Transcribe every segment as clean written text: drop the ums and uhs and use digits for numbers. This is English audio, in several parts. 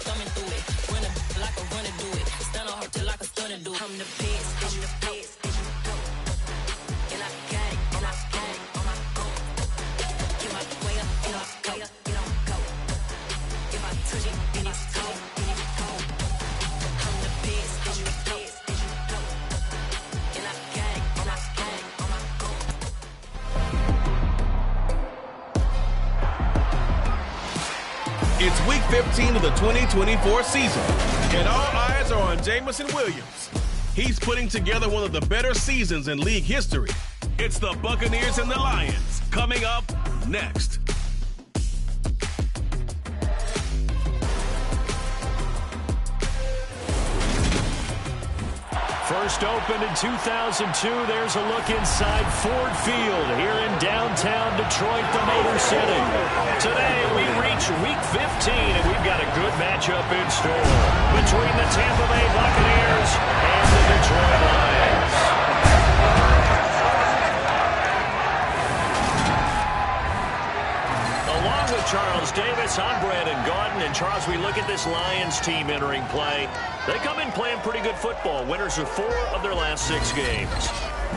thumbing through it. Run it like a runner do it. Stun on her till like a stunner do. I'm the best, I'm the best. And I got it, and I got it on my own. Get my way up, and I go, and I go. If I touch it, then it's cold, then it's cold. I'm the best, I'm the best. And I got it, and I got it on my own. It's week 15 of the 2024 season, and all eyes are on Jameson Williams. He's putting together one of the better seasons in league history. It's the Buccaneers and the Lions coming up next. First opened in 2002, there's a look inside Ford Field here in downtown Detroit, the Motor City. Today we reach week 15, and we've got a good matchup in store between the Tampa Bay Buccaneers and the Detroit Lions. Along with Charles Davis, I'm Brandon Gaudin, and Charles, we look at this Lions team entering play. They come in playing pretty good football. Winners of 4 of their last 6 games.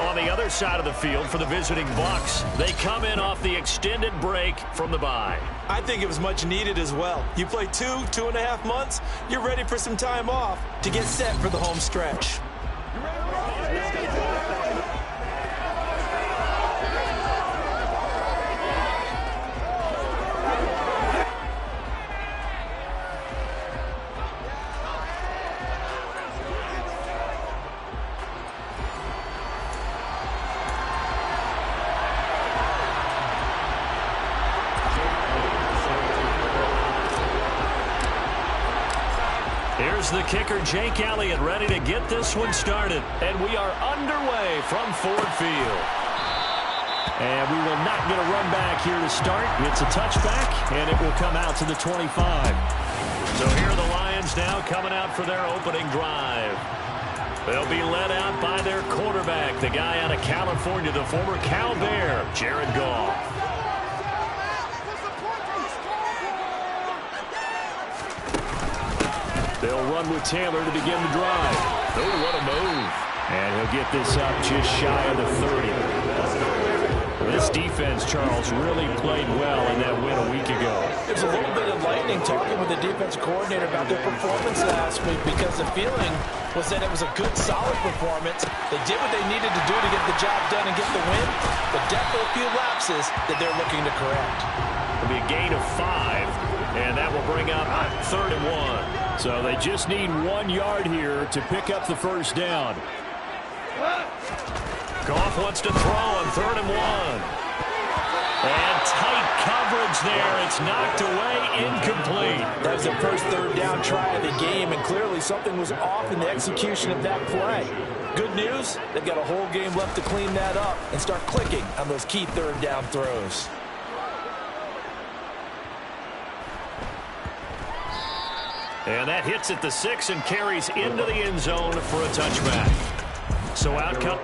On the other side of the field for the visiting Bucs, they come in off the extended break from the bye. I think it was much needed as well. You play 2.5 months, you're ready for some time off to get set for the home stretch. Here's the kicker, Jake Elliott, ready to get this one started. And we are underway from Ford Field. And we will not get a run back here to start. It's a touchback, and it will come out to the 25. So here are the Lions now coming out for their opening drive. They'll be led out by their quarterback, the guy out of California, the former Cal Bear, Jared Goff. They'll run with Taylor to begin the drive. Oh, what a move. And he'll get this up just shy of the 30. This defense, Charles, really played well in that win a week ago. There's a little bit of lightning talking with the defense coordinator about their performance last week because the feeling was that it was a good, solid performance. They did what they needed to do to get the job done and get the win, but definitely a few lapses that they're looking to correct. It'll be a gain of 5, and that will bring up 3rd and 1. So they just need 1 yard here to pick up the first down. Goff wants to throw on 3rd and 1. And tight coverage there. It's knocked away, incomplete. That was the first 3rd down try of the game, and clearly something was off in the execution of that play. Good news, they've got a whole game left to clean that up and start clicking on those key 3rd down throws. And that hits at the 6 and carries into the end zone for a touchback. So out comes...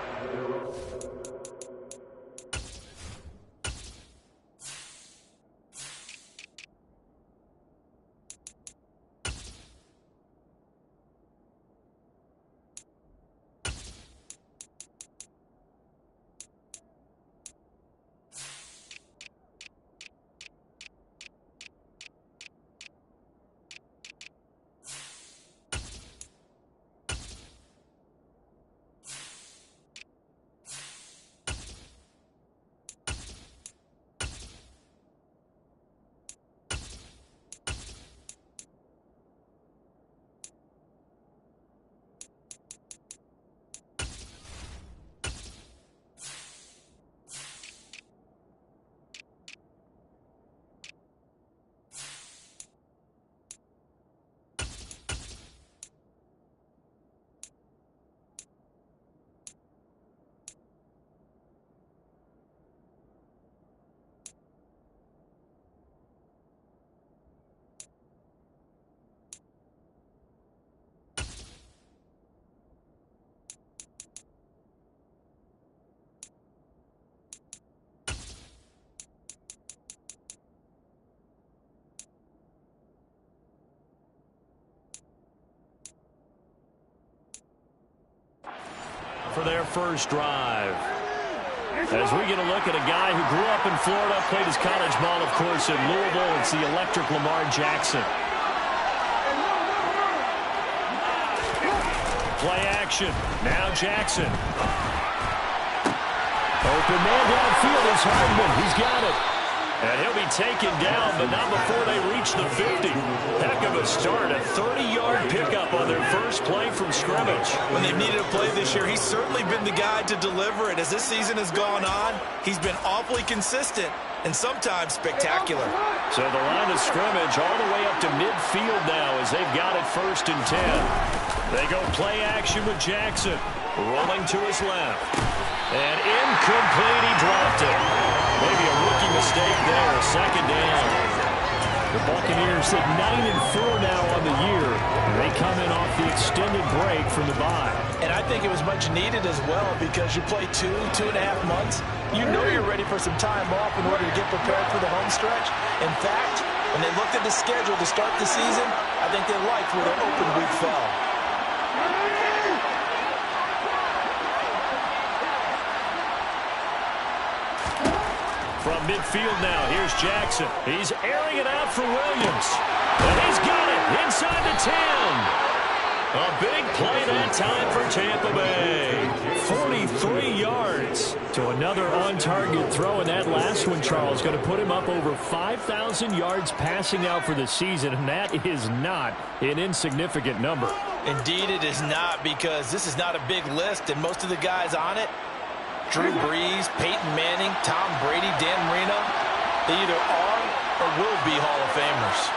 for their first drive. As we get a look at a guy who grew up in Florida, played his college ball, of course, in Louisville. It's the electric Lamar Jackson. Play action. Now Jackson. Open man downfield is Hardman. He's got it. And he'll be taken down, but not before they reach the 50. Heck of a start. A 30-yard pickup on their first play from scrimmage. When they've needed a play this year, he's certainly been the guy to deliver it. As this season has gone on, he's been awfully consistent and sometimes spectacular. So the line of scrimmage all the way up to midfield now as they've got it 1st and 10. They go play action with Jackson. Rolling to his left. And incomplete, he dropped it. Maybe a rookie mistake there, 2nd down. The Buccaneers sit 9-4 now on the year. And they come in off the extended break from the bye. And I think it was much needed as well because you play 2.5 months. You know you're ready for some time off in order to get prepared for the home stretch. In fact, when they looked at the schedule to start the season, I think they liked where their open week fell. From midfield now, here's Jackson. He's airing it out for Williams. And he's got it inside the 10. A big play that time for Tampa Bay. 43 yards to another on-target throw. And that last one, Charles, going to put him up over 5,000 yards passing out for the season. And that is not an insignificant number. Indeed it is not, because this is not a big list. And most of the guys on it, Drew Brees, Peyton Manning, Tom Brady, Dan Marino, they either are or will be Hall of Famers.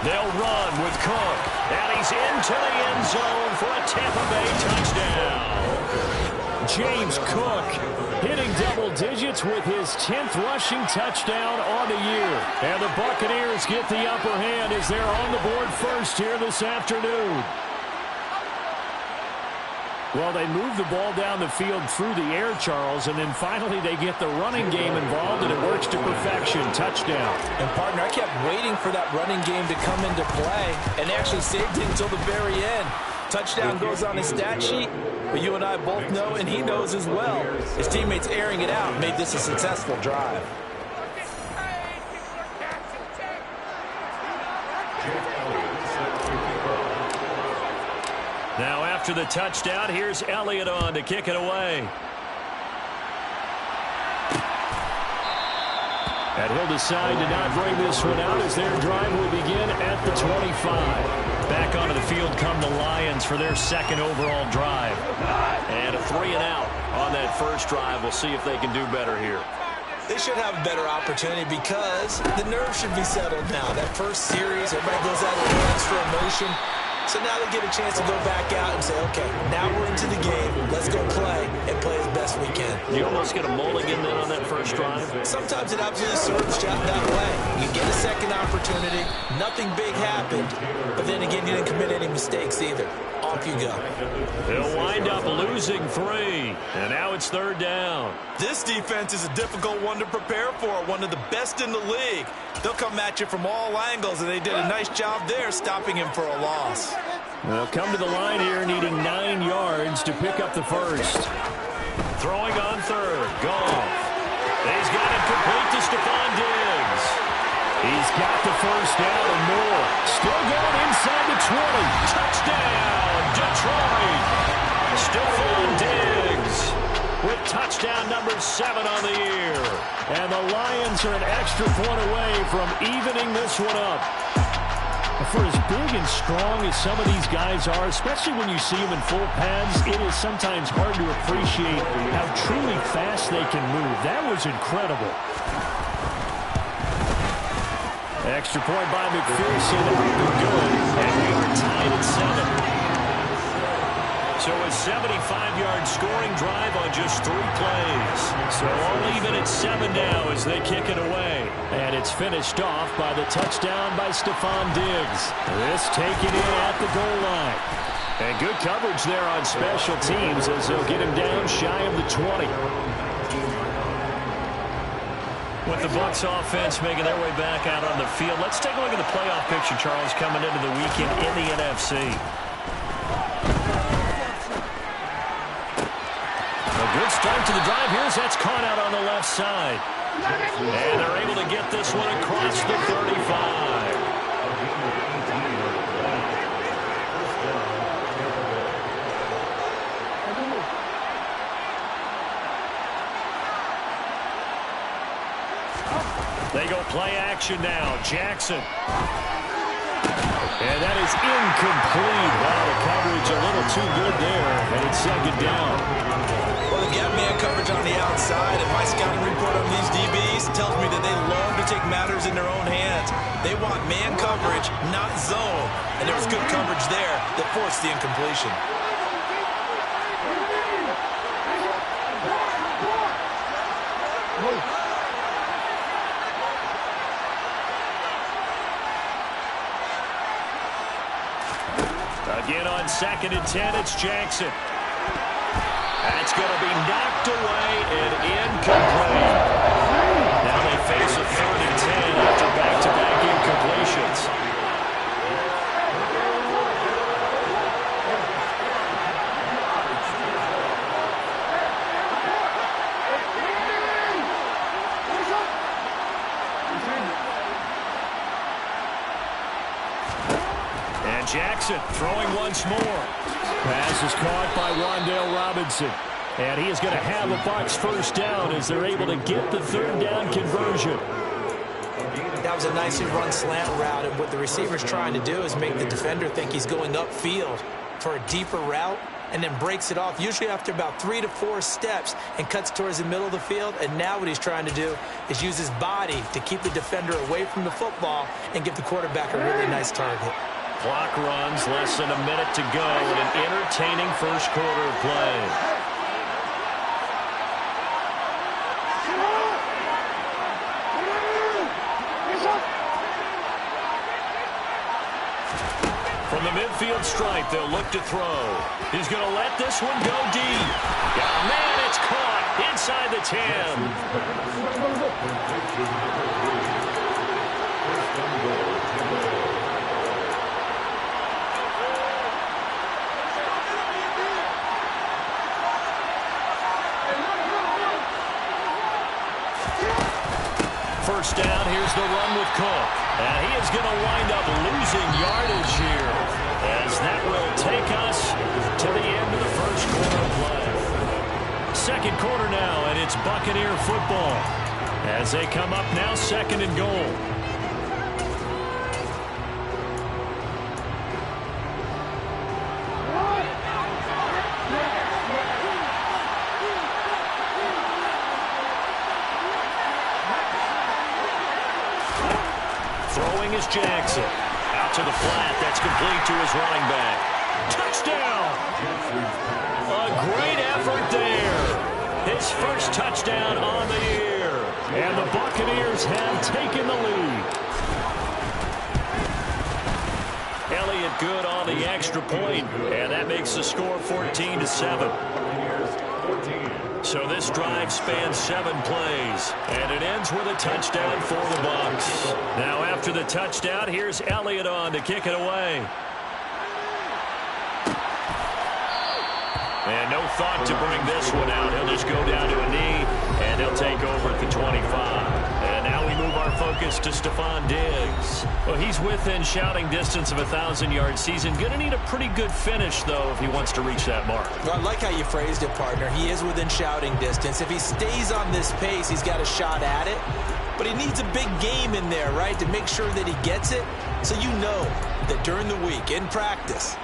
They'll run with Cook, and he's into the end zone for a Tampa Bay touchdown. James Cook hitting double digits with his 10th rushing touchdown on the year. And the Buccaneers get the upper hand as they're on the board first here this afternoon. Well, they move the ball down the field through the air, Charles, and then finally they get the running game involved, and it works to perfection. Touchdown. And, partner, I kept waiting for that running game to come into play and actually saved it until the very end. Touchdown goes on his stat sheet, but you and I both know, and he knows as well, his teammates airing it out made this a successful drive. Now after the touchdown, here's Elliott on to kick it away. And he'll decide to not bring this one out as their drive will begin at the 25. Back onto the field come the Lions for their 2nd overall drive. And a 3-and-out on that first drive. We'll see if they can do better here. They should have a better opportunity because the nerves should be settled now. That first series, everybody goes out with extra emotion. So now they get a chance to go back out and say, okay, now we're into the game. Let's go play and play as best we can. You almost get a mulligan then on that first drive? Sometimes it absolutely serves that way. You get a second opportunity. Nothing big happened. But then again, you didn't commit any mistakes either. Off you go. They'll wind up losing 3. And now it's 3rd down. This defense is a difficult one to prepare for. One of the best in the league. They'll come at you from all angles, and they did a nice job there stopping him for a loss. They'll come to the line here needing 9 yards to pick up the first. Throwing on 3rd. Goff. He's got it complete to Stephon Diggs. He's got the first down and more. Still going inside the 20. Touchdown, Detroit. Stephon Diggs with touchdown number 7 on the year. And the Lions are an extra point away from evening this one up. For as big and strong as some of these guys are, especially when you see them in full pads, it is sometimes hard to appreciate how truly fast they can move. That was incredible. Extra point by McPherson. Good. And we are tied at 7. So a 75-yard scoring drive on just 3 plays. So all even at 7 now as they kick it away. And it's finished off by the touchdown by Stephon Diggs. This taken in at the goal line. And good coverage there on special teams as they'll get him down shy of the 20. With the Bucs offense making their way back out on the field, let's take a look at the playoff picture, Charles, coming into the weekend in the NFC. A good start to the drive. That's caught out on the left side. And they're able to get this one across the 35. They go play action now. Jackson. And that is incomplete. Wow, the coverage a little too good there. And it's second down. Well, they've got man coverage on the outside, and my scouting report on these DBs tells me that they love to take matters in their own hands. They want man coverage, not zone. And there was good coverage there that forced the incompletion. Again on 2nd and 10, it's Jackson. That's going to be knocked away and incomplete. Now they face a 3rd and 10 after back-to-back incompletions. And Jackson throwing once more. Pass is caught by Wan'Dale Robinson. And he is going to have a Bucs first down as they're able to get the 3rd down conversion. That was a nicely run slant route, and what the receiver's trying to do is make the defender think he's going upfield for a deeper route, and then breaks it off, usually after about 3 to 4 steps, and cuts towards the middle of the field. And now what he's trying to do is use his body to keep the defender away from the football and give the quarterback a really nice target. Clock runs, less than a minute to go in an entertaining first quarter of play. From the midfield stripe, they'll look to throw. He's going to let this one go deep. Oh, man, it's caught inside the 10. First down, here's the run with Cook. And he is going to wind up losing yardage here, as that will take us to the end of the first quarter of play. Second quarter now, and it's Buccaneer football as they come up now 2nd and goal. Throwing is Jackson. Out to the flat. That's complete to his running back. Touchdown! A great effort there. His first touchdown on the year. And the Buccaneers have taken the lead. Elliott good on the extra point, and that makes the score 14-7. So this drive spans 7 plays, and it ends with a touchdown for the Bucs. Now after the touchdown, here's Elliott on to kick it away. And no thought to bring this one out. He'll just go down to a knee, and they'll take over at the 25. And now we move our focus to Stephon Diggs. Well, he's within shouting distance of a 1,000-yard season. Going to need a pretty good finish, though, if he wants to reach that mark. Well, I like how you phrased it, partner. He is within shouting distance. If he stays on this pace, he's got a shot at it. But he needs a big game in there, right, to make sure that he gets it. So you know that during the week, in practice,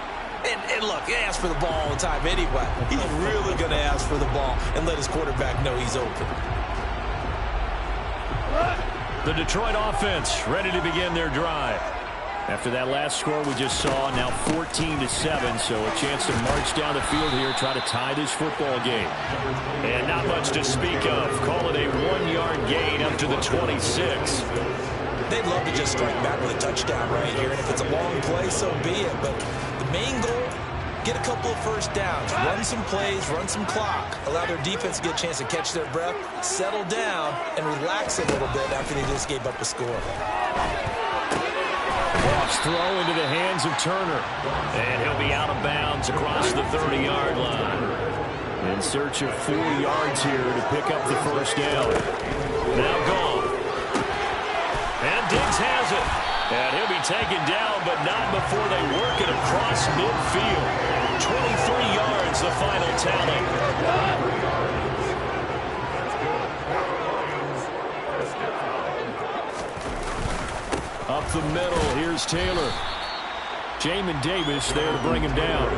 and look, he asks for the ball all the time anyway. He's really going to ask for the ball and let his quarterback know he's open. The Detroit offense ready to begin their drive. After that last score we just saw, now 14-7, so a chance to march down the field here, try to tie this football game. And not much to speak of. Call it a 1-yard gain up to the 26. They'd love to just strike back with a touchdown right here, and if it's a long play, so be it. But the main goal get a couple of first downs, run some plays, run some clock, allow their defense to get a chance to catch their breath, settle down, and relax a little bit after they just gave up a score. Cross throw into the hands of Turner. And he'll be out of bounds across the 30-yard line. In search of 4 yards here to pick up the first down. Now gone. And Diggs has it. And he'll be taken down, but not before they work it across midfield. 23 yards, the final tally. Up the middle, here's Taylor. Jamin Davis there to bring him down.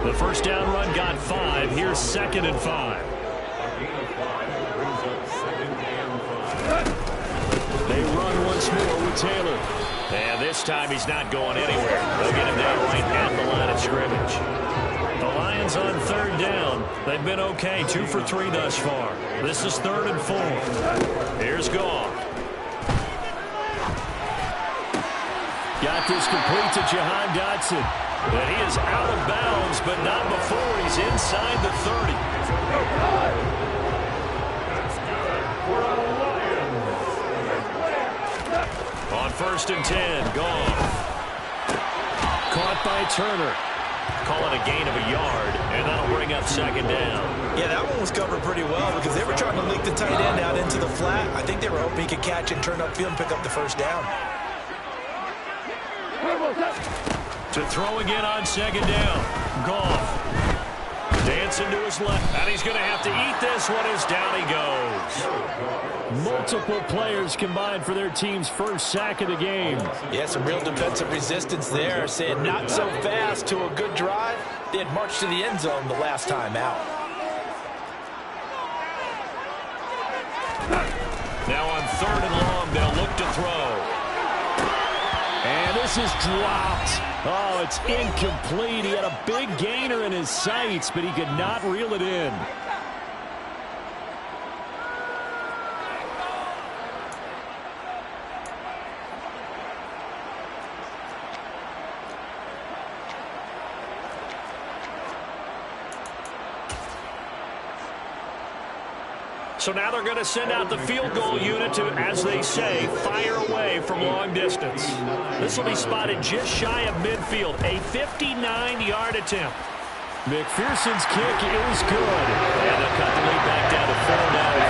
The first down run got 5. Here's 2nd and 5. They run once more with Taylor. And this time he's not going anywhere. They'll get him down right at the line of scrimmage. The Lions on 3rd down. They've been okay, 2 for 3 thus far. This is 3rd and 4. Here's Goff. Got this complete to Jahan Dotson. And he is out of bounds, but not before he's inside the 30. On 1st and 10, Goff. Caught by Turner. Call it a gain of a yard, and that'll bring up 2nd down. Yeah, that one was covered pretty well because they were trying to leak the tight end out into the flat. I think they were hoping he could catch it, turn upfield, and pick up the first down. To throw again on 2nd down. Goff. Dancing to his left. And he's going to have to eat this one as down he goes. Multiple players combined for their team's first sack of the game. Yeah, some real defensive resistance there. Saying not so fast to a good drive. They had marched to the end zone the last time out. Now on 3rd and long, they'll look to throw. And this is dropped. Oh, it's incomplete. He had a big gainer in his sights, but he could not reel it in. So now they're going to send out the field goal unit to, as they say, fire away from long distance. This will be spotted just shy of midfield, a 59-yard attempt. McPherson's kick is good. And they'll cut the lead back down to 4 now at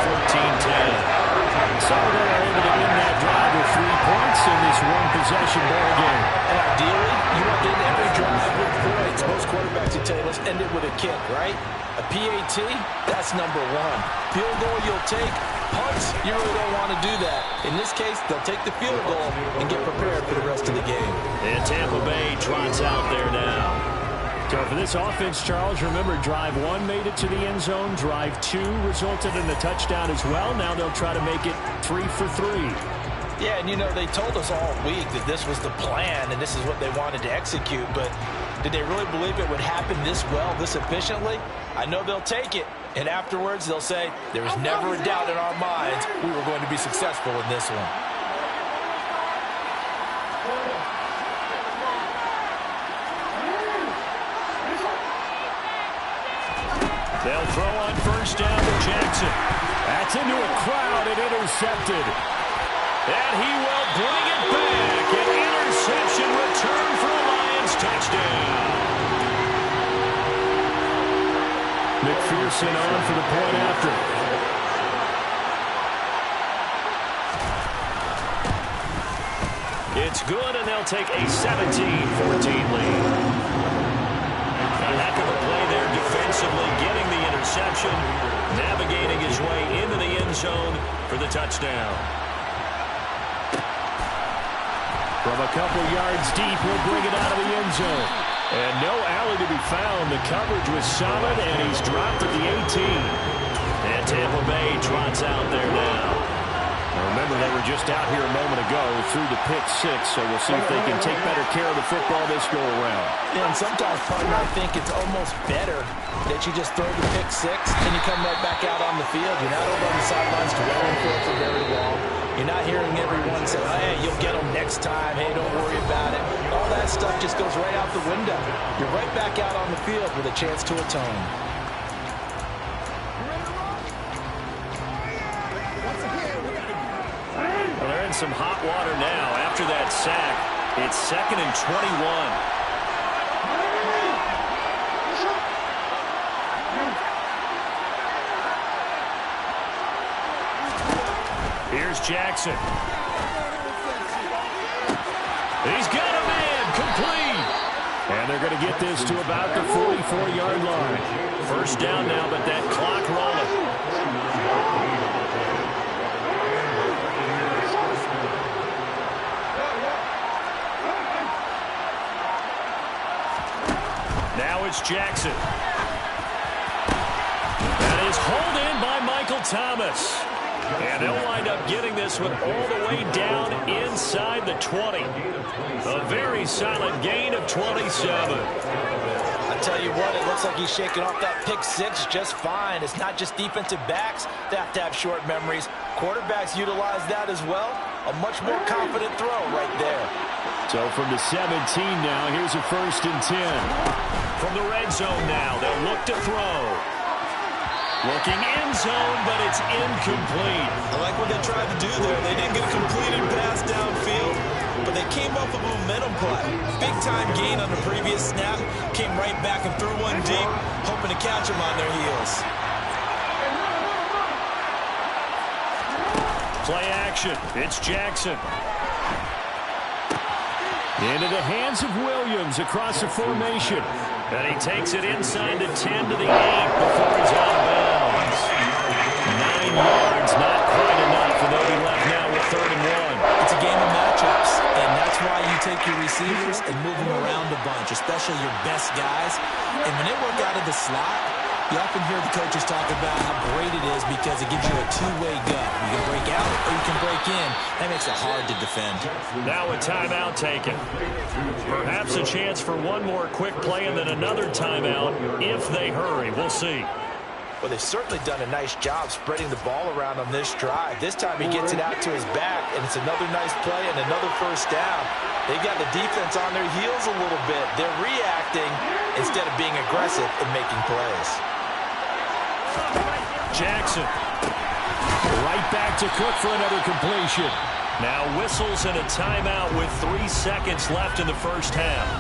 14-10. So they are able to end that drive with 3 points in this one-possession ball game. And ideally, you want to end every drive with points. Most quarterbacks would tell you, let's end it with a kick, right? A PAT, that's number 1. Field goal you'll take. Punts, you really don't want to do that. In this case, they'll take the field goal and get prepared for the rest of the game. And Tampa Bay trots out there now. So for this offense, Charles, remember, drive 1 made it to the end zone. Drive 2 resulted in a touchdown as well. Now they'll try to make it 3 for 3. Yeah, and you know, they told us all week that this was the plan and this is what they wanted to execute, but did they really believe it would happen this well, this efficiently? I know they'll take it, and afterwards they'll say, there was never a doubt in our minds we were going to be successful in this one. They'll throw on 1st down to Jackson. That's into a crowd and intercepted. And he will bring it back. An interception return for a Lions touchdown. McPherson on for the point after. It's good, and they'll take a 17-14 lead. A heck of a play there defensively, getting the interception, navigating his way into the end zone for the touchdown. From a couple yards deep, he'll bring it out of the end zone. And no alley to be found. The coverage was solid, and he's dropped at the 18. And Tampa Bay trots out there now. Now remember, they were just out here a moment ago through the pick 6, so we'll see if they can take better care of the football this go-around. Yeah, and sometimes, partner, I think it's almost better that you just throw the pick 6 and you come right back out on the field. You're not over on the sidelines dwelling for it for very long. You're not hearing everyone say, hey, you'll get them next time. Hey, don't worry about it. All that stuff just goes right out the window. You're right back out on the field with a chance to atone. Well, they're in some hot water now. After that sack, it's 2nd and 21. Here's Jackson. He's got a man, complete. And they're going to get this to about the 44-yard line. First down now, but that clock rolling. Now it's Jackson. That is hauled in by Michael Thomas. And they'll wind up getting this one all the way down inside the 20. A very silent gain of 27. I tell you what, it looks like he's shaking off that pick six just fine. It's not just defensive backs that have to have short memories. Quarterbacks utilize that as well. A much more confident throw right there. So from the 17 now, here's a 1st and 10. From the red zone now, they'll look to throw. Looking end zone, but it's incomplete. I like what they tried to do there. They didn't get a completed pass downfield, but they came off of a momentum play. Big-time gain on the previous snap. Came right back and threw one deep, hoping to catch them on their heels. Play action. It's Jackson. Into the hands of Williams across the formation. And he takes it inside the 10 to the 8 before he's out of bounds. 9 yards, not quite enough, and they'll be left now with 3rd and 1. It's a game of matchups, and that's why you take your receivers and move them around a bunch, especially your best guys. And when they work out of the slot, you often hear the coaches talk about how great it is because it gives you a two-way go. You can break out or you can break in. That makes it hard to defend. Now a timeout taken. Perhaps a chance for one more quick play and then another timeout if they hurry. We'll see. Well, they've certainly done a nice job spreading the ball around on this drive. This time he gets it out to his back, and it's another nice play and another 1st down. They've got the defense on their heels a little bit. They're reacting instead of being aggressive and making plays. Jackson. Right back to Cook for another completion. Now whistles and a timeout with 3 seconds left in the first half.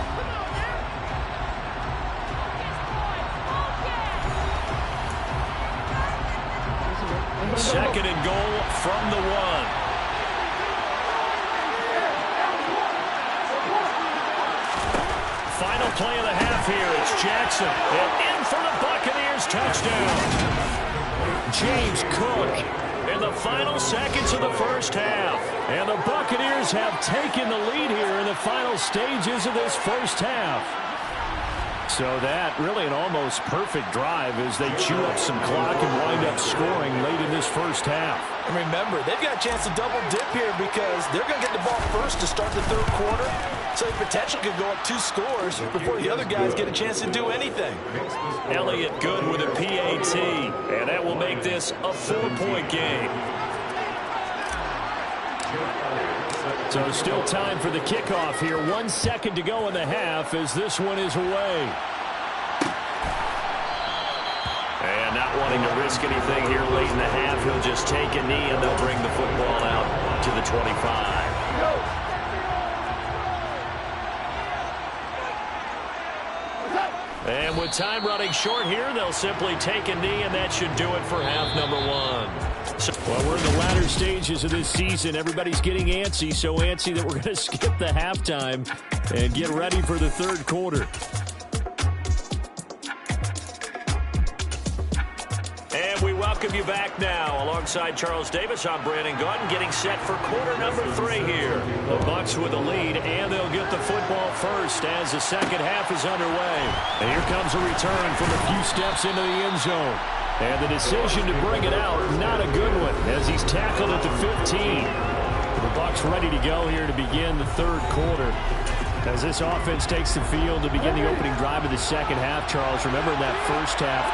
Second and goal from the 1. Final play of the half here. It's Jackson. And in for the Buccaneers touchdown. James Cook in the final seconds of the first half. And the Buccaneers have taken the lead here in the final stages of this first half. So that really an almost perfect drive as they chew up some clock and wind up scoring late in this first half. And remember, they've got a chance to double dip here because they're going to get the ball first to start the 3rd quarter. So the potential could go up 2 scores before the other guys get a chance to do anything. Elliott good with a PAT, and that will make this a 4-point game. So still time for the kickoff here. 1 second to go in the half as this one is away. And not wanting to risk anything here late in the half, he'll just take a knee and they'll bring the football out to the 25. And with time running short here, they'll simply take a knee, and that should do it for half number 1. So, well, we're in the latter stages of this season. Everybody's getting antsy, so antsy that we're going to skip the halftime and get ready for the 3rd quarter. And we welcome you back now. Alongside Charles Davis, I'm Brandon Gautin, getting set for quarter number 3 here. The Bucs with the lead, and they'll get the football first as the second half is underway. And here comes a return from a few steps into the end zone. And the decision to bring it out, not a good one, as he's tackled at the 15. The Bucs ready to go here to begin the 3rd quarter. As this offense takes the field to begin the opening drive of the second half, Charles, remember in that first half,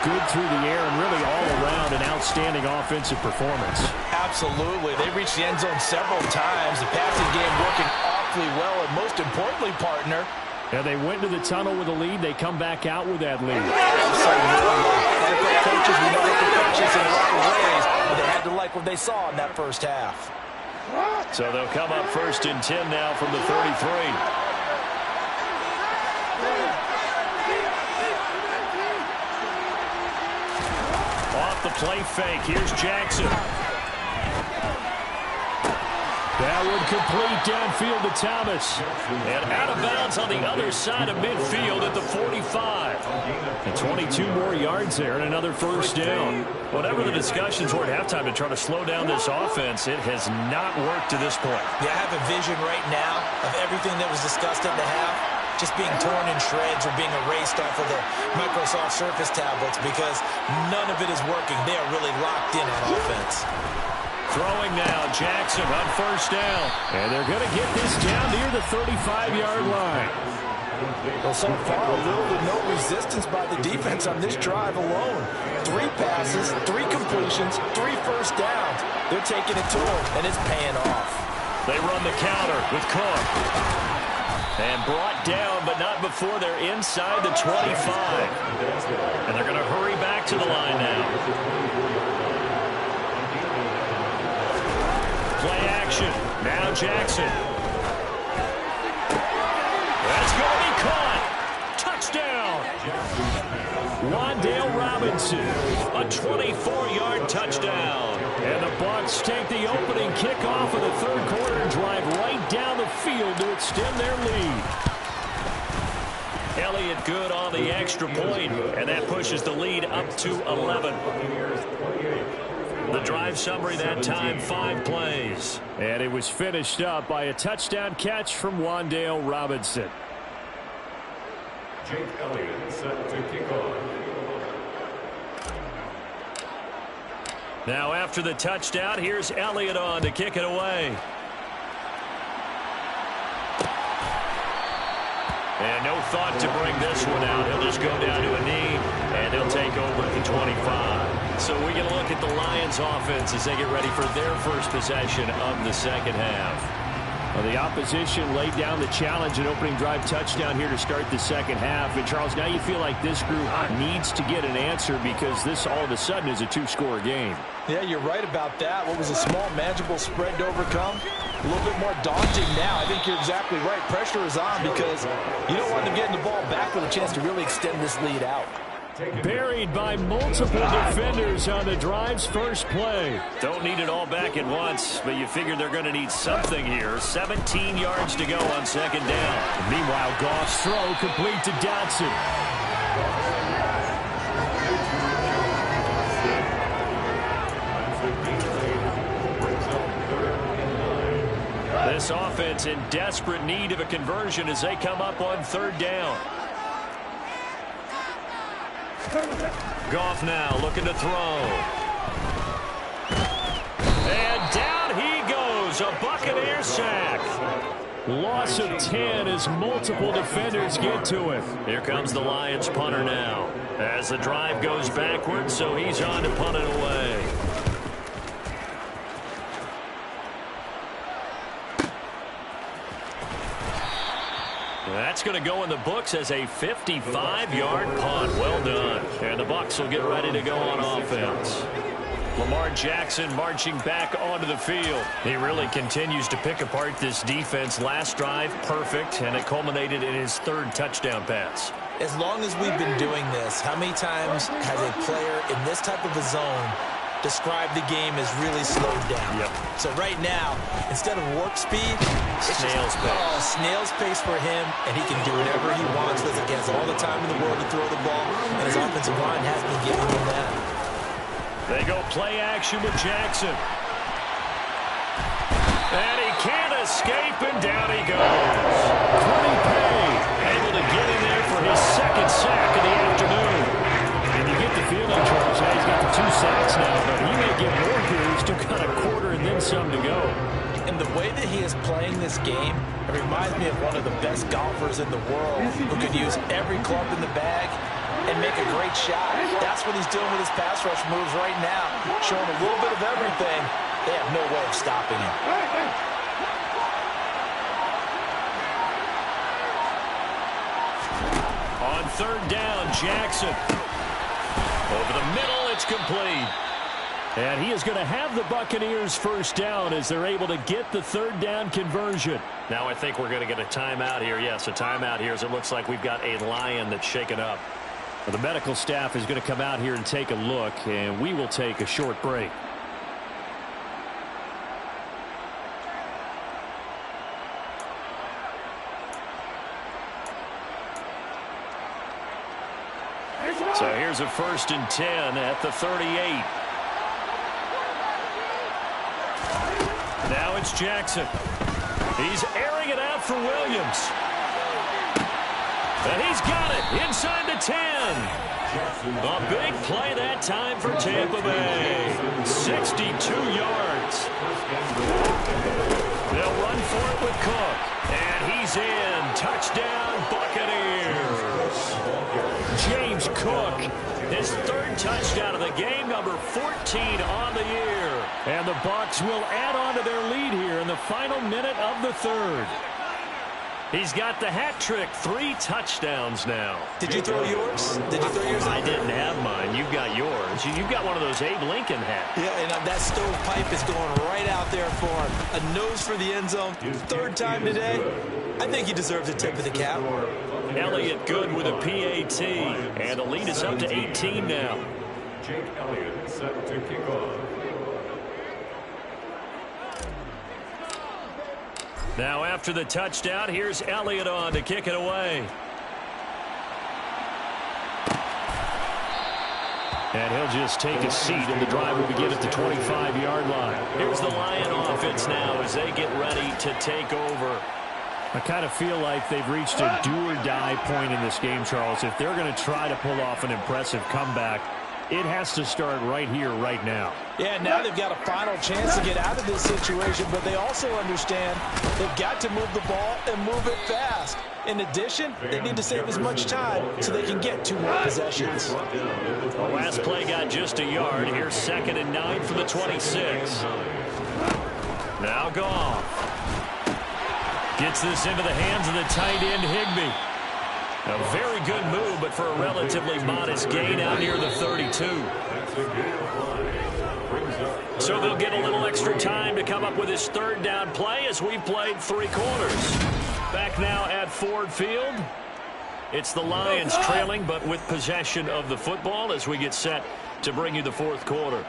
good through the air and really all around an outstanding offensive performance. Absolutely. They reached the end zone several times. The passing game working awfully well, and most importantly, partner, and they went to the tunnel with a lead. They come back out with that lead. Absolutely. NFL coaches, we know they can coach us in a lot of ways, but they had to like what they saw in that first half. So they'll come up 1st and 10 now from the 33. Off the play fake. Here's Jackson. That would complete downfield to Thomas. And out of bounds on the other side of midfield at the 45. And 22 more yards there and another first down. Whatever the discussions were at halftime to try to slow down this offense, it has not worked to this point. Yeah, I have a vision right now of everything that was discussed at the half just being torn in shreds or being erased off of the Microsoft Surface tablets because none of it is working. They are really locked in on offense. Throwing now, Jackson on first down. And they're going to get this down near the 35-yard line. Well, so far, little to no resistance by the defense on this drive alone. 3 passes, 3 completions, 3 first downs. They're taking it to them, and it's paying off. They run the counter with Cook. And brought down, but not before they're inside the 25. And they're going to hurry back to the line now. Play action. Now Jackson. That's going to be caught. Touchdown. Wan'Dale Robinson. A 24-yard touchdown. And the Bucs take the opening kickoff of the third quarter and drive right down the field to extend their lead. Elliott good on the extra point, and that pushes the lead up to 11. The drive summary that time, 5 plays. And it was finished up by a touchdown catch from Wan'Dale Robinson. Jake Elliott set to kick off. Now after the touchdown, here's Elliott on to kick it away. And no thought to bring this one out. He'll just go down to a knee, and they'll take over at the 25. So we can look at the Lions offense as they get ready for their first possession of the second half. Well, the opposition laid down the challenge, an opening drive touchdown here to start the second half. And, Charles, now you feel like this group needs to get an answer because this all of a sudden is a 2-score game. Yeah, you're right about that. What was a small, manageable spread to overcome? A little bit more daunting now. I think you're exactly right. Pressure is on because you don't want them getting the ball back with a chance to really extend this lead out. Buried by multiple defenders on the drive's first play. Don't need it all back at once, but you figure they're going to need something here. 17 yards to go on second down. Meanwhile, Goff's throw complete to Dotson. This offense in desperate need of a conversion as they come up on third down. Goff now looking to throw. And down he goes. A Buccaneer sack. Loss of 10 as multiple defenders get to him. Here comes the Lions punter now. As the drive goes backwards, so he's on to punt it away. That's going to go in the books as a 55-yard punt. Well done. And the Bucs will get ready to go on offense. Lamar Jackson marching back onto the field. He really continues to pick apart this defense. Last drive, perfect, and it culminated in his third touchdown pass. As long as we've been doing this, how many times has a player in this type of a zone described the game as really slowed down? Yep. So right now, instead of warp speed, Snail's pace. Snail's pace for him, and he can do whatever he wants with it. He has all the time in the world to throw the ball, and his offensive line has been giving him that. They go play action with Jackson. And he can't escape, and down he goes. Quiddy Pay able to get in there for his second sack of the afternoon. And you get the feeling, Charles, he's got the 2 sacks now, but he may get more here. He's still got a quarter and then some to go. And the way that he is playing this game, it reminds me of one of the best golfers in the world who could use every club in the bag and make a great shot. That's what he's doing with his pass rush moves right now, showing a little bit of everything. They have no way of stopping him. On third down, Jackson. Over the middle, it's complete. And he is going to have the Buccaneers first down as they're able to get the third down conversion. Now I think we're going to get a timeout here. Yes, a timeout here as it looks like we've got a Lion that's shaken up. Well, the medical staff is going to come out here and take a look, and we will take a short break. So here's a 1st and 10 at the 38. Now it's Jackson. He's airing it out for Williams. And he's got it inside the 10. A big play that time for Tampa Bay. 62 yards. They'll run for it with Cook. And he's in. Touchdown, Buccaneers. James Cook, his 3rd touchdown of the game, number 14 on the year. And the Bucs will add on to their lead here in the final minute of the 3rd. He's got the hat trick, 3 touchdowns now. Did you throw yours? Did you throw yours? I didn't have mine. You've got yours. You've got one of those Abe Lincoln hats. Yeah, and that stovepipe is going right out there for him. A nose for the end zone. 3rd time today. I think he deserves a tip of the cap. Elliott good with a PAT. And the lead is up to 18 now. Jake Elliott set to kick off. Now after the touchdown, here's Elliott on to kick it away. And he'll just take a seat, and the drive will begin at the 25-yard line. Here's the Lion offense now as they get ready to take over. I kind of feel like they've reached a do-or-die point in this game, Charles. If they're going to try to pull off an impressive comeback, it has to start right here, right now. Yeah, now they've got a final chance to get out of this situation, but they also understand they've got to move the ball and move it fast. In addition, they need to save as much time so they can get 2 more possessions. The last play got just a yard. Here's 2nd and 9 for the 26. Now Goff. Gets this into the hands of the tight end, Higbee. A very good move, but for a relatively modest gain out near the 32. So they'll get a little extra time to come up with his 3rd down play as we've played 3 quarters. Back now at Ford Field. It's the Lions trailing, but with possession of the football as we get set to bring you the 4th quarter.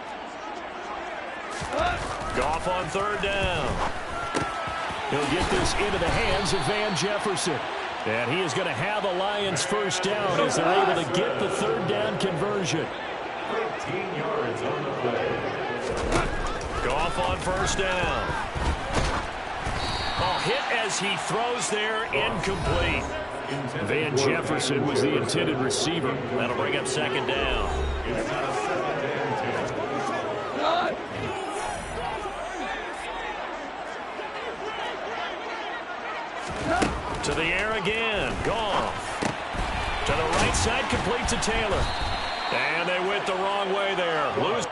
Goff on 3rd down. He'll get this into the hands of Van Jefferson. And he is going to have a Lions first down as they're able to get the 3rd down conversion. 13 yards on the play. Goff on 1st down. Oh, hit as he throws there, incomplete. Van Jefferson was the intended receiver. That'll bring up 2nd down. To the air again. Goff. To the right side, complete to Taylor. And they went the wrong way there. Lose.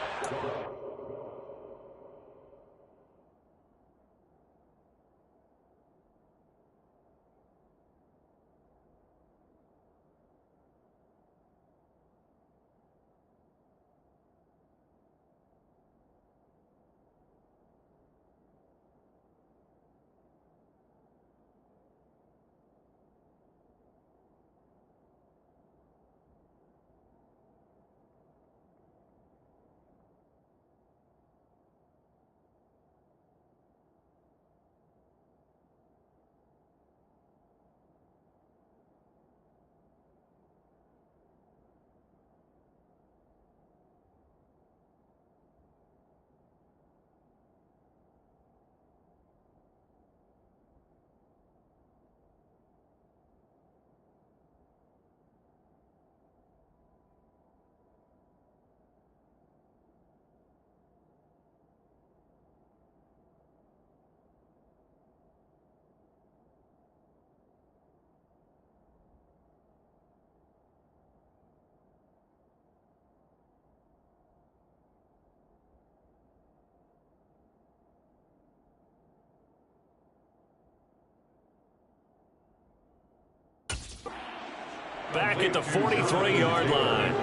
back at the 43-yard line.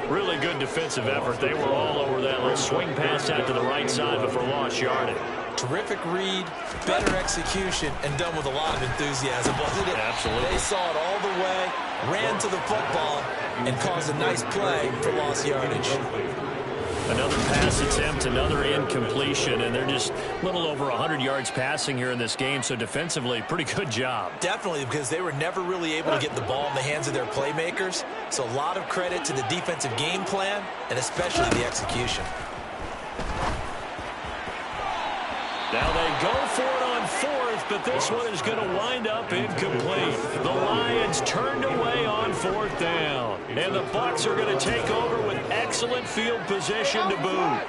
Really good defensive effort. They were all over that little swing pass out to the right side before lost yardage. Terrific read, better execution, and done with a lot of enthusiasm, wasn't it? Absolutely. They saw it all the way, ran to the football, and caused a nice play for lost yardage. Another pass attempt, another incompletion, and they're just a little over 100 yards passing here in this game, so defensively, pretty good job. Definitely, because they were never really able to get the ball in the hands of their playmakers, so a lot of credit to the defensive game plan, and especially the execution. Now they go for it on fourth, but this one is going to wind up incomplete. The Lions turned away on fourth down, and the Bucs are going to take over with excellent field position to boot.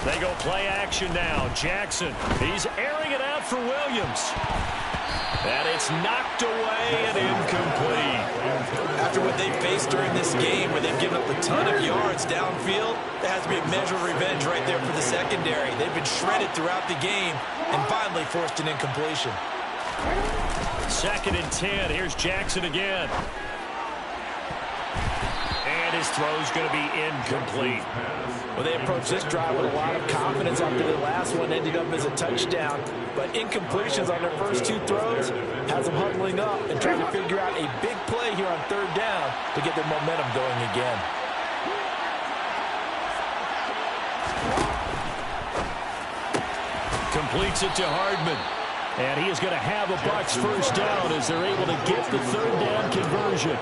They go play action now. Jackson, he's airing it out for Williams. And it's knocked away and incomplete. After what they faced during this game where they've given up a ton of yards downfield, there has to be a measure of revenge right there for the secondary. They've been shredded throughout the game and finally forced an incompletion. 2nd and 10. Here's Jackson again. And his throw's going to be incomplete. Well, they approached this drive with a lot of confidence after the last one ended up as a touchdown. But incompletions on their first two throws has them huddling up and trying to figure out a big play here on 3rd down to get their momentum going again. Completes it to Hardman. And he is going to have a Bucs first down as they're able to get the 3rd down conversion.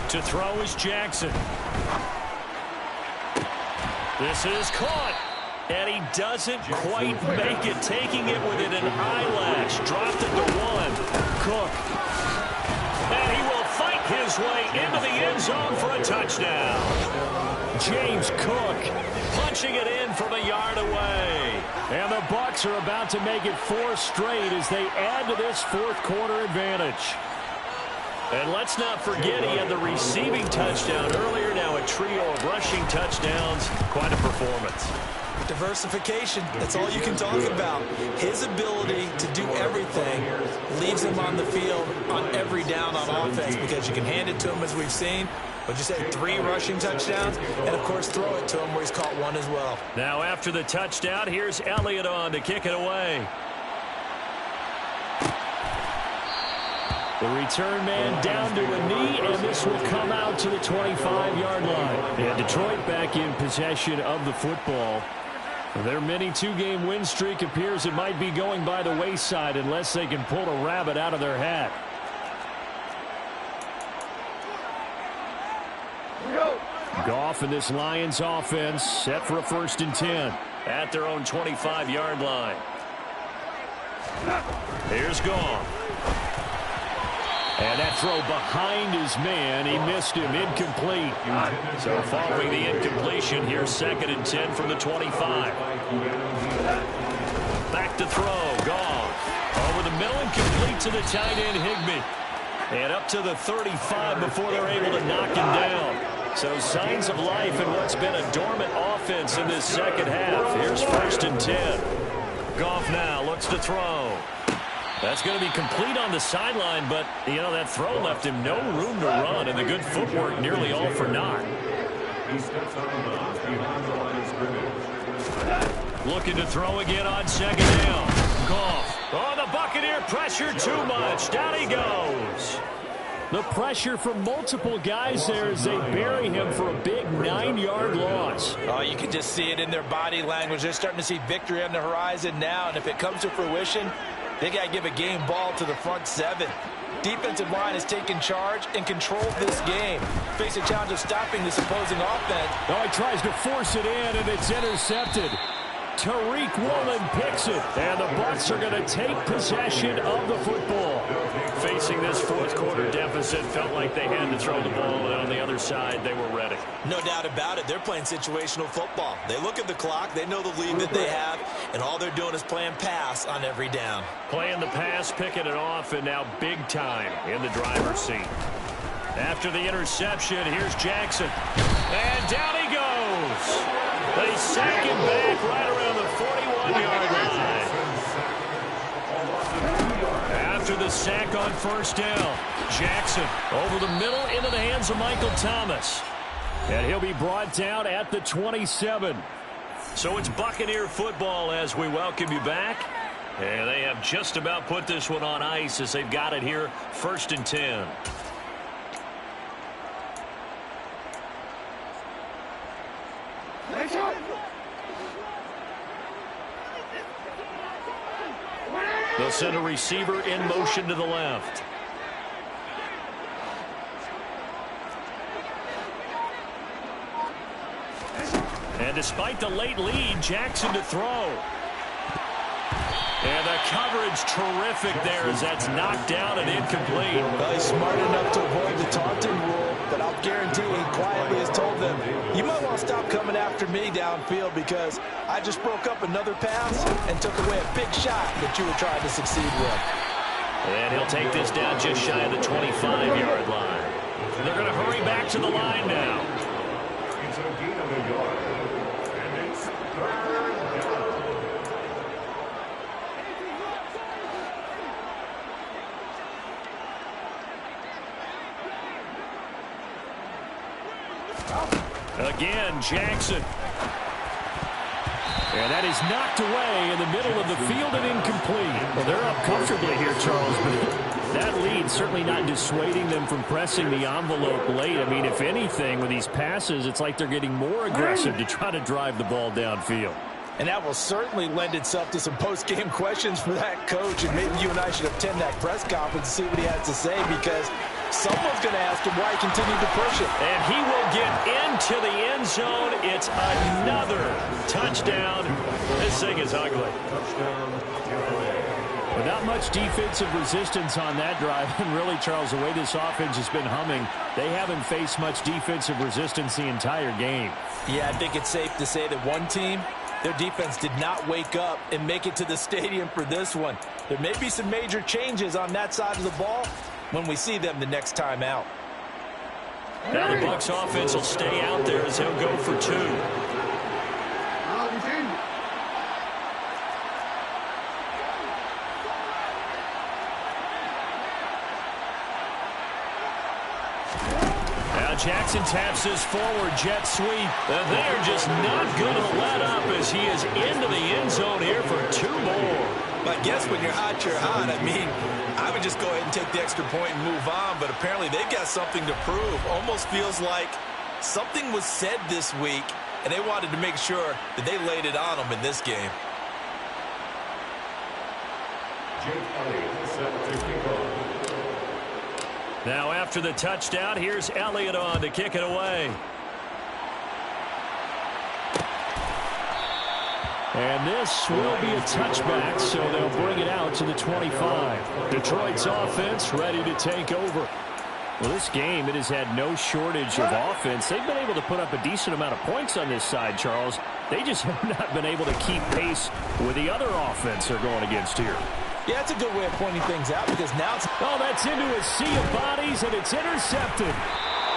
To throw is Jackson. This is caught. And he doesn't quite make it, taking it within an eyelash. Dropped it to 1. Cook. And he will fight his way into the end zone for a touchdown. James Cook punching it in from a yard away. And the Bucs are about to make it 4 straight as they add to this 4th quarter advantage. And let's not forget he had the receiving touchdown earlier. Now a trio of rushing touchdowns. Quite a performance. Diversification, that's all you can talk about. His ability to do everything leaves him on the field on every down on offense because you can hand it to him as we've seen. But you said 3 rushing touchdowns and, of course, throw it to him where he's caught 1 as well. Now after the touchdown, here's Elliott on to kick it away. The return man down to a knee, and this will come out to the 25-yard line. And Detroit back in possession of the football. Their mini 2-game win streak appears it might be going by the wayside unless they can pull a rabbit out of their hat. Goff and this Lions offense set for a 1st and 10 at their own 25-yard line. Here's Goff. And that throw behind his man, he missed him, incomplete. So following the incompletion, here's 2nd and 10 from the 25. Back to throw, Goff. Over the middle and complete to the tight end, Higbee. And up to the 35 before they're able to knock him down. So signs of life in what's been a dormant offense in this second half. Here's 1st and 10. Goff now looks to throw. That's going to be complete on the sideline, but, you know, that throw left him no room to run, and the good footwork nearly all for naught. Looking to throw again on 2nd down. Goff. Oh, the Buccaneer pressure too much. Down he goes. The pressure from multiple guys there as they bury him for a big 9-yard loss. Oh, you can just see it in their body language. They're starting to see victory on the horizon now, and if it comes to fruition, they got to give a game ball to the front 7. Defensive line has taken charge and controlled this game. Face a challenge of stopping this opposing offense. Oh, he tries to force it in, and it's intercepted. Tariq Woolen picks it, and the Bucs are going to take possession of the football. Facing this 4th quarter deficit. Badnewz, it felt like they had to throw the ball, and on the other side, they were ready. No doubt about it. They're playing situational football. They look at the clock. They know the lead that they have, and all they're doing is playing pass on every down. Playing the pass, picking it off, and now big time in the driver's seat. After the interception, here's Jackson. And down he goes. They sack him back right around the 41-yard line. After the sack on first down, Jackson over the middle into the hands of Michael Thomas. And he'll be brought down at the 27. So it's Buccaneer football as we welcome you back. And they have just about put this one on ice as they've got it here, 1st and 10. They'll send a receiver in motion to the left. And despite the late lead, Jackson to throw. And the coverage terrific there as that's knocked down and incomplete. Well, he's smart enough to avoid the taunting rule, but I'll guarantee he quietly has told them, you might want to stop coming after me downfield because I just broke up another pass and took away a big shot that you were trying to succeed with. And he'll take this down just shy of the 25-yard line. They're going to hurry back to the line now. It's a gain of a yard, and it's 3rd down. Again, Jackson. And that is knocked away in the middle of the field and incomplete. Well, they're up comfortably here, Charles, but that lead certainly not dissuading them from pressing the envelope late. I mean, if anything, with these passes, it's like they're getting more aggressive to try to drive the ball downfield. And that will certainly lend itself to some post-game questions for that coach, and maybe you and I should attend that press conference and see what he has to say, because someone's going to ask him why he continued to push it. And he will get into the end zone. It's another touchdown. This thing is ugly. But not much defensive resistance on that drive. And really, Charles, the way this offense has been humming, they haven't faced much defensive resistance the entire game. Yeah, I think it's safe to say that one team, their defense did not wake up and make it to the stadium for this one. There may be some major changes on that side of the ball when we see them the next time out. Now the Bucs offense will stay out there as he'll go for 2. Now Jackson taps this forward jet sweep. And they're just not going to let up as he is into the end zone here for 2 more. But I guess when you're hot, you're hot. I mean, I would just go ahead and take the extra point and move on, but apparently they've got something to prove. Almost feels like something was said this week, and they wanted to make sure that they laid it on them in this game. Jake Elliott set to kick off. Now after the touchdown, here's Elliott on to kick it away. And this will be a touchback, so they'll bring it out to the 25. Detroit's offense ready to take over. Well, this game, it has had no shortage of offense. They've been able to put up a decent amount of points on this side, Charles. They just have not been able to keep pace with the other offense they're going against here. Yeah, that's a good way of pointing things out, because now it's... Oh, that's into a sea of bodies, and it's intercepted.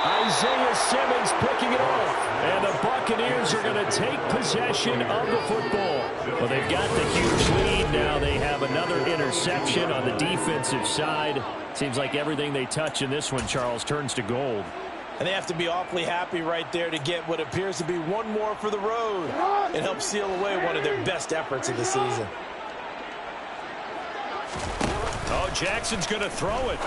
Isaiah Simmons picking it off. And the Buccaneers are going to take possession of the football. Well, they've got the huge lead. Now they have another interception on the defensive side. Seems like everything they touch in this one, Charles, turns to gold. And they have to be awfully happy right there to get what appears to be one more for the road. It helps seal away one of their best efforts of the season. Oh, Jackson's going to throw it.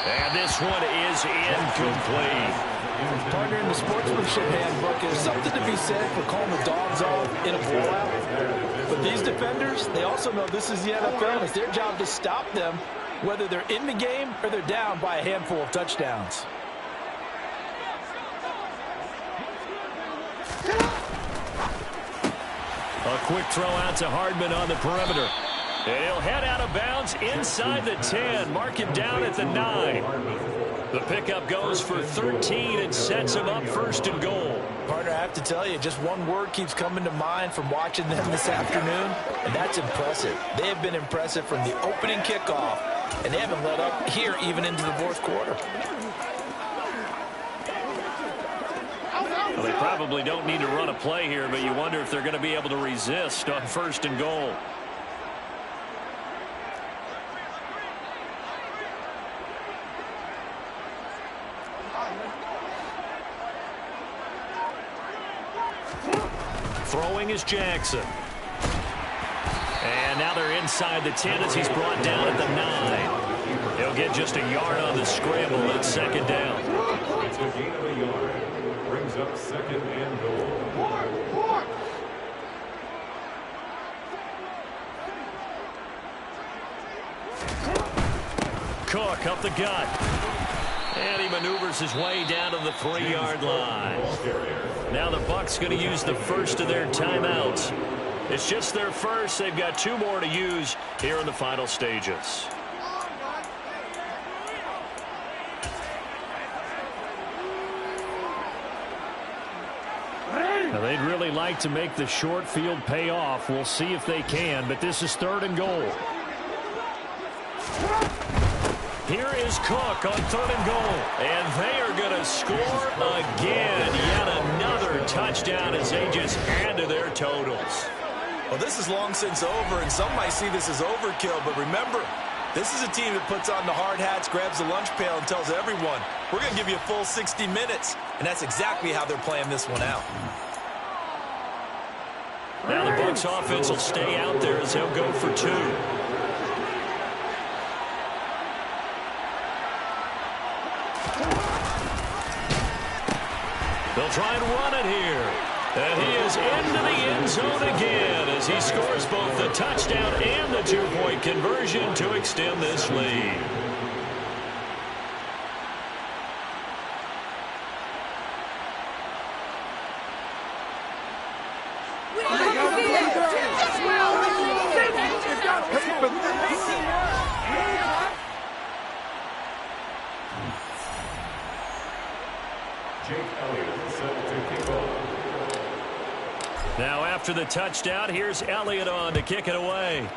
And this one is incomplete. Partner, in the sportsmanship handbook, there's something to be said for calling the dogs off in a blowout. But these defenders, they also know this is the NFL, and it's their job to stop them, whether they're in the game or they're down by a handful of touchdowns. A quick throw out to Hardman on the perimeter. And he'll head out of bounds inside the 10. Mark him down at the 9. The pickup goes for 13 and sets him up first and goal. Partner, I have to tell you, just one word keeps coming to mind from watching them this afternoon, and that's impressive. They have been impressive from the opening kickoff, and they haven't let up here even into the fourth quarter. Well, they probably don't need to run a play here, but you wonder if they're going to be able to resist on first and goal. Throwing is Jackson. And now they're inside the 10 as he's brought down at the 9. He'll get just a yard on the scramble at second down. It's a gain of a yard. Brings up second and goal. Cook up the gut. And he maneuvers his way down to the 3-yard line. Now the Bucs going to use the first of their timeouts. It's just their first. They've got 2 more to use here in the final stages. Now they'd really like to make the short field pay off. We'll see if they can, but this is third and goal. Here is Cook on third and goal. And they are going to score again. Yet another touchdown as they just add to their totals. Well, this is long since over, and some might see this as overkill. But remember, this is a team that puts on the hard hats, grabs the lunch pail, and tells everyone, we're going to give you a full 60 minutes. And that's exactly how they're playing this one out. Now the Bucs offense will stay out there as they'll go for 2. They'll try and run it here. And he is into the end zone again as he scores both the touchdown and the 2-point conversion to extend this lead. Now after the touchdown, here's Elliott on to kick it away.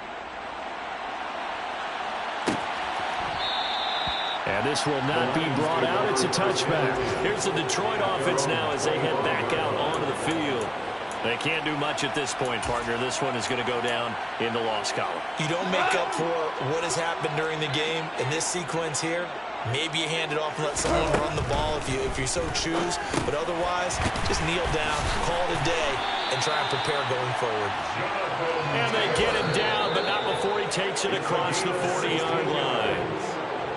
And this will not be brought out. It's a touchback. Here's the Detroit offense now as they head back out onto the field. They can't do much at this point, partner. This one is going to go down in the loss column. You don't make up for what has happened during the game in this sequence here. Maybe you hand it off and let someone run the ball if you so choose. But otherwise, just kneel down, call it a day, and try and prepare going forward. And they get him down, but not before he takes it across the 40-yard line.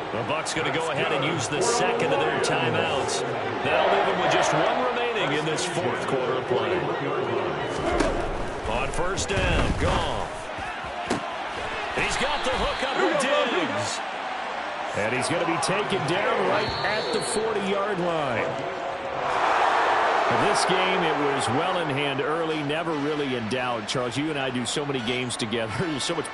The Bucs going to go ahead and use the second of their timeouts. That'll leave them with just 1 remaining in this fourth quarter of play. On first down, Goff. He's got the hook up for Diggs. And he's going to be taken down right at the 40-yard line. In this game, it was well in hand early, never really in doubt. Charles, you and I do so many games together. There's so much